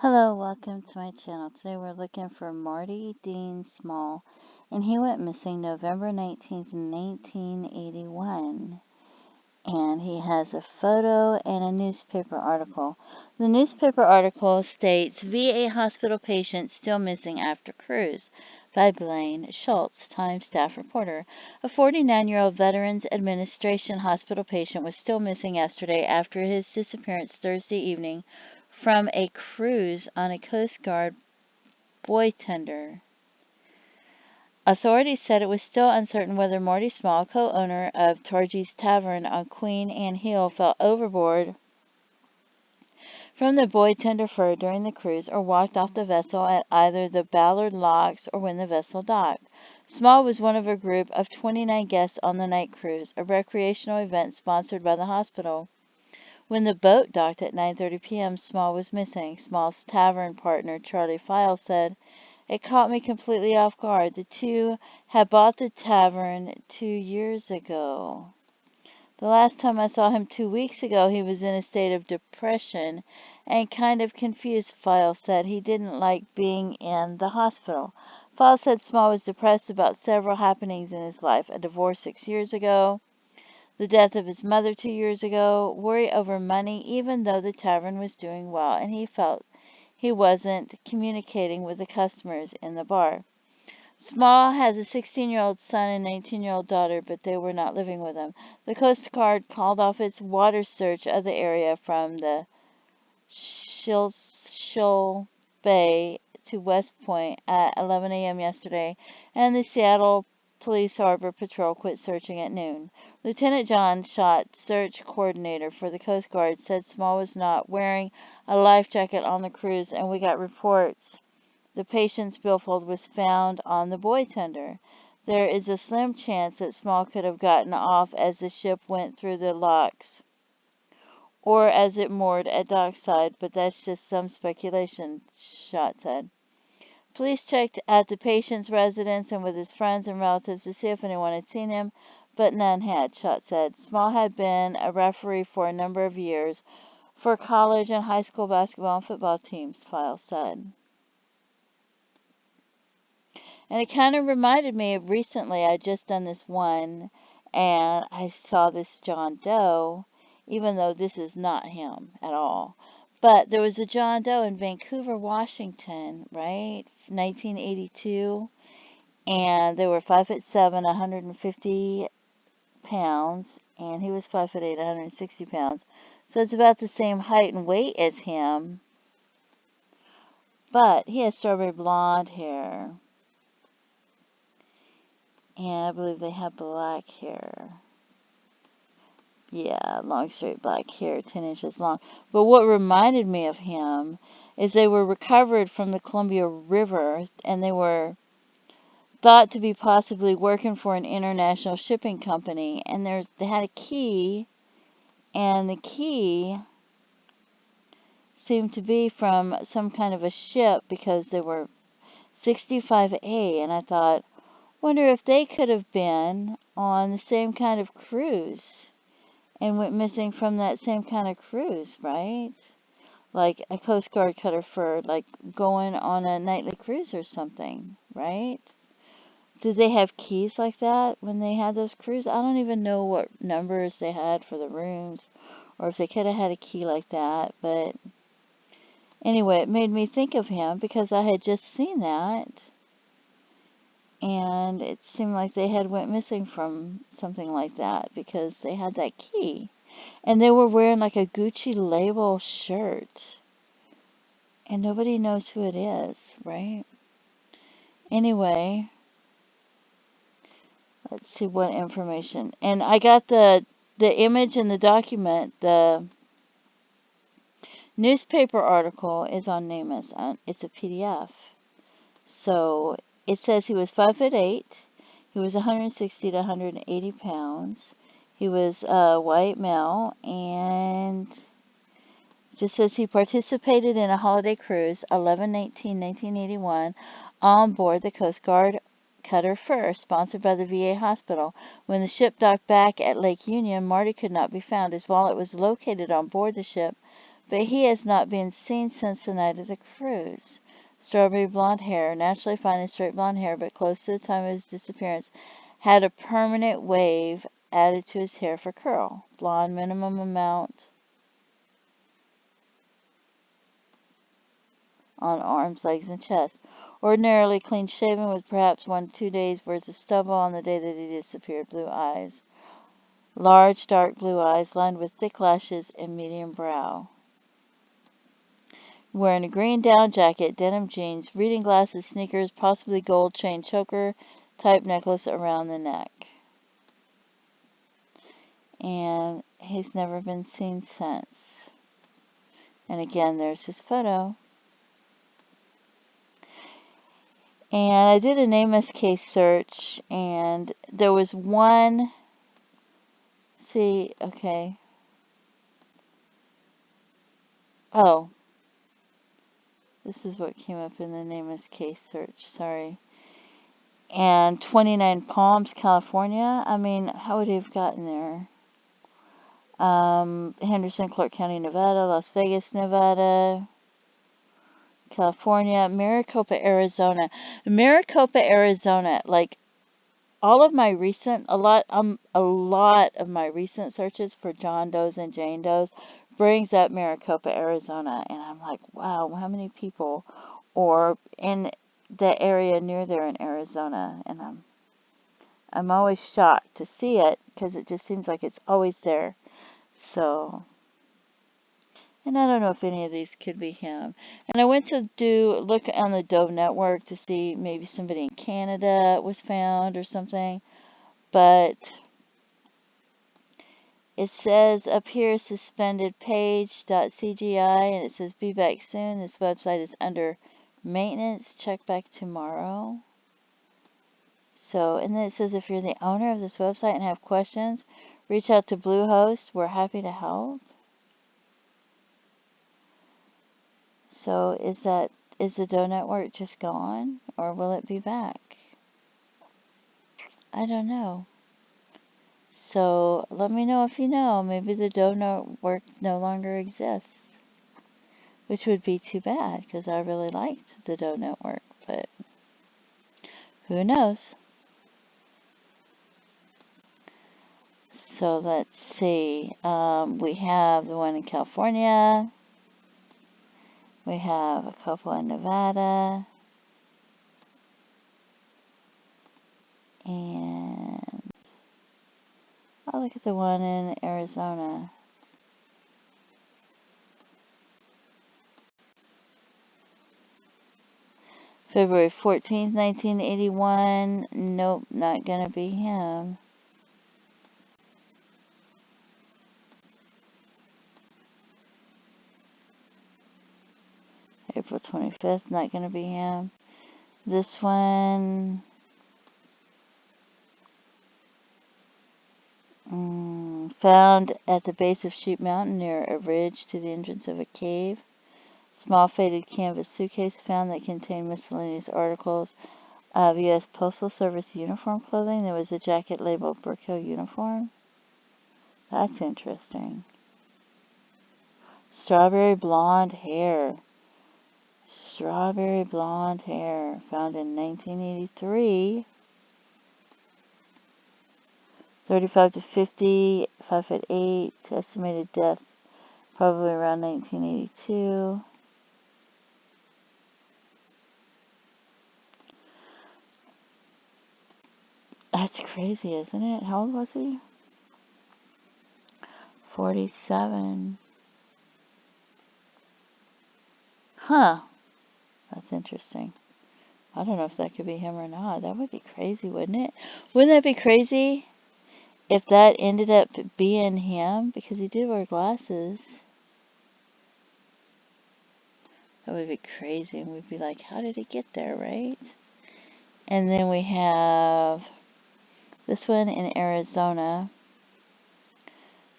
Hello, welcome to my channel. Today we're looking for Marty Dean Small, and he went missing November 19th, 1981. And he has a photo and a newspaper article. The newspaper article states, VA hospital patient still missing after cruise, by Blaine Schultz, Times staff reporter. A 49-year-old Veterans Administration hospital patient was still missing yesterday after his disappearance Thursday evening from a cruise on a Coast Guard buoy tender. Authorities said it was still uncertain whether Marty Small, co-owner of Torgy's Tavern on Queen Anne Hill, fell overboard from the buoy tender fur during the cruise or walked off the vessel at either the Ballard locks or when the vessel docked. Small was one of a group of 29 guests on the night cruise, a recreational event sponsored by the hospital. When the boat docked at 9:30 p.m., Small was missing. Small's tavern partner, Charlie File, said, "It caught me completely off guard. The two had bought the tavern 2 years ago. The last time I saw him 2 weeks ago, he was in a state of depression and kind of confused," File said. He didn't like being in the hospital. File said Small was depressed about several happenings in his life: a divorce 6 years ago, the death of his mother 2 years ago, worry over money, even though the tavern was doing well, and he felt he wasn't communicating with the customers in the bar. Small has a 16-year-old son and 19-year-old daughter, but they were not living with him. The Coast Guard called off its water search of the area from the Shilshole Bay to West Point at 11 a.m. yesterday, and the Seattle Police Harbor Patrol quit searching at noon. Lieutenant John Schott, search coordinator for the Coast Guard, said Small was not wearing a life jacket on the cruise, and we got reports the patient's billfold was found on the buoy tender. There is a slim chance that Small could have gotten off as the ship went through the locks or as it moored at dockside, but that's just some speculation, Schott said. Police checked at the patient's residence and with his friends and relatives to see if anyone had seen him, but none had, Schott said. Small had been a referee for a number of years for college and high school basketball and football teams, File said. And it kind of reminded me of recently, I just done this one, and I saw this John Doe, even though this is not him at all. But there was a John Doe in Vancouver, Washington, right? 1982. And they were 5'7", 150 pounds, and he was 5'8", 160 pounds. So it's about the same height and weight as him, but he has strawberry blonde hair. And I believe they have black hair. Yeah, long straight black hair, 10 inches long. But what reminded me of him is they were recovered from the Columbia River, and they were thought to be possibly working for an international shipping company. And they had a key, and the key seemed to be from some kind of a ship because they were 65A. And I thought, wonder if they could have been on the same kind of cruise and went missing from that same kind of cruise, right? Like a Coast Guard cutter for like going on a nightly cruise or something, right? Did they have keys like that when they had those cruises? I don't even know what numbers they had for the rooms or if they could have had a key like that, but anyway, it made me think of him because I had just seen that. And it seemed like they had went missing from something like that because they had that key. And they were wearing like a Gucci label shirt. And nobody knows who it is, right? Anyway, let's see what information. And I got the image and the document. The newspaper article is on NamUs. It's a PDF. So it says he was 5'8". He was 160 to 180 pounds. He was a white male, and just says he participated in a holiday cruise 11/19/1981 on board the Coast Guard cutter Fur, sponsored by the VA hospital. When the ship docked back at Lake Union, Marty could not be found. His wallet was located on board the ship, but he has not been seen since the night of the cruise. Strawberry blonde hair, naturally fine and straight blonde hair, but close to the time of his disappearance, had a permanent wave added to his hair for curl. Blonde minimum amount on arms, legs, and chest. Ordinarily clean shaven with perhaps 1 to 2 days' worth of stubble on the day that he disappeared. Blue eyes. Large, dark blue eyes lined with thick lashes and medium brow. Wearing a green down jacket, denim jeans, reading glasses, sneakers, possibly gold chain choker type necklace around the neck. And he's never been seen since. And again, there's his photo. And I did a name case search, and there was one. See, okay. Oh, this is what came up in the name case search. Sorry. And 29 Palms, California. I mean, how would he have gotten there? Henderson, Clark County, Nevada, Las Vegas, Nevada, California, Maricopa, Arizona. Maricopa, Arizona, like all of my recent, a lot of my recent searches for John Does and Jane Does brings up Maricopa, Arizona, and I'm like, wow, how many people or in the area near there in Arizona? And I'm always shocked to see it because it just seems like it's always there. So, and I don't know if any of these could be him. And I went to look on the Dove Network to see maybe somebody in Canada was found or something. But it says up here suspended page.cgi and it says be back soon. This website is under maintenance. Check back tomorrow. So, and then it says if you're the owner of this website and have questions, reach out to Bluehost. We're happy to help. So is the Doe Network just gone, or will it be back? I don't know. So let me know if you know. Maybe the Doe Network no longer exists, which would be too bad because I really liked the Doe Network, but who knows? So let's see. We have the one in California. We have a couple in Nevada. And I'll look at the one in Arizona. February 14th, 1981. Nope, not gonna be him. April 25th, not gonna be him. This one, found at the base of Sheep Mountain near a ridge to the entrance of a cave. Small faded canvas suitcase found that contained miscellaneous articles of U.S. Postal Service uniform clothing. There was a jacket labeled Burkill uniform. That's interesting. Strawberry blonde hair. Strawberry blonde hair. Found in 1983. 35 to 50, 5'8", estimated death probably around 1982. That's crazy, isn't it? How old was he? 47. Huh. That's interesting. I don't know if that could be him or not. That would be crazy, wouldn't it? Wouldn't that be crazy if that ended up being him? Because he did wear glasses. That would be crazy. And we'd be like, how did he get there, right? And then we have this one in Arizona.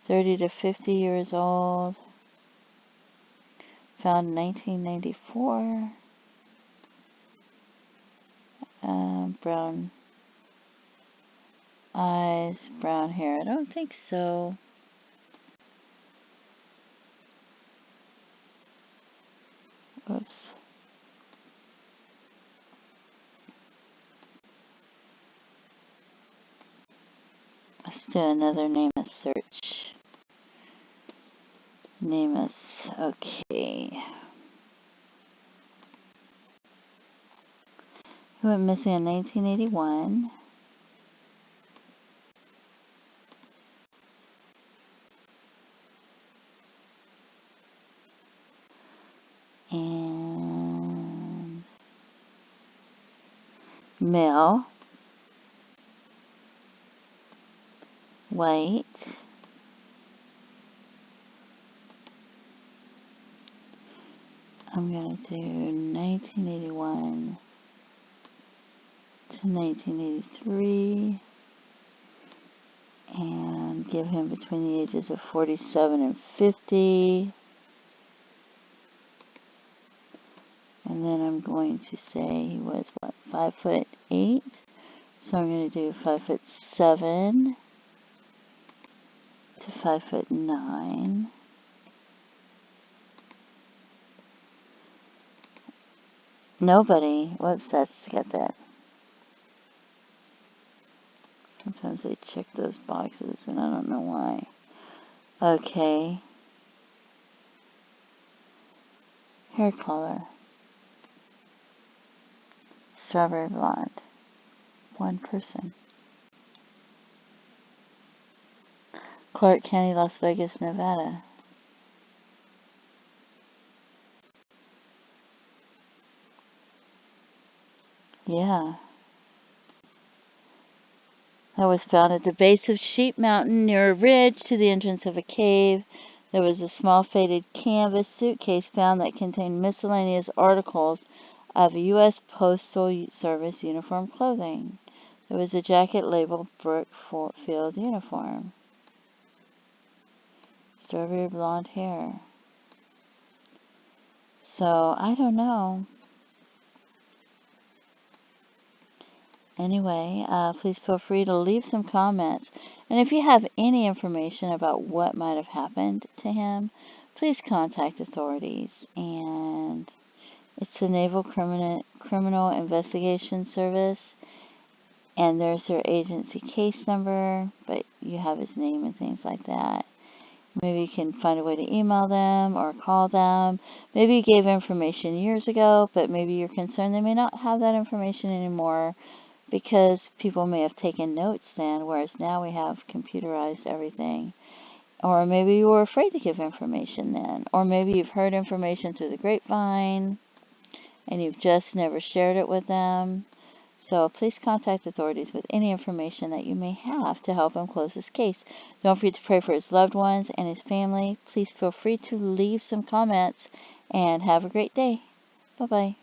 30 to 50 years old. Found in 1994. Brown eyes, brown hair. I don't think so. Whoops. Let's do another Namus search. Namus, okay. He went missing in 1981. And male, white, I'm going to do 1981 to 1983 and give him between the ages of 47 and 50. And then I'm going to say he was, what, 5'8"? So I'm going to do 5'7" to 5'9". Nobody. Whoops, that's got that. Sometimes they check those boxes and I don't know why. Okay. Hair color. Strawberry blonde. One person. Clark County, Las Vegas, Nevada. Yeah. That was found at the base of Sheep Mountain near a ridge to the entrance of a cave. There was a small faded canvas suitcase found that contained miscellaneous articles of U.S. Postal Service uniform clothing. There was a jacket labeled Brookfield uniform. Strawberry blonde hair. So, I don't know. Anyway, please feel free to leave some comments. And if you have any information about what might have happened to him, please contact authorities. And it's the Naval Criminal Investigation Service. And there's their agency case number, but you have his name and things like that. Maybe you can find a way to email them or call them. Maybe you gave information years ago, but maybe you're concerned they may not have that information anymore because people may have taken notes then, whereas now we have computerized everything. Or maybe you were afraid to give information then. Or maybe you've heard information through the grapevine and you've just never shared it with them. So please contact authorities with any information that you may have to help him close this case. Don't forget to pray for his loved ones and his family. Please feel free to leave some comments and have a great day. Bye-bye.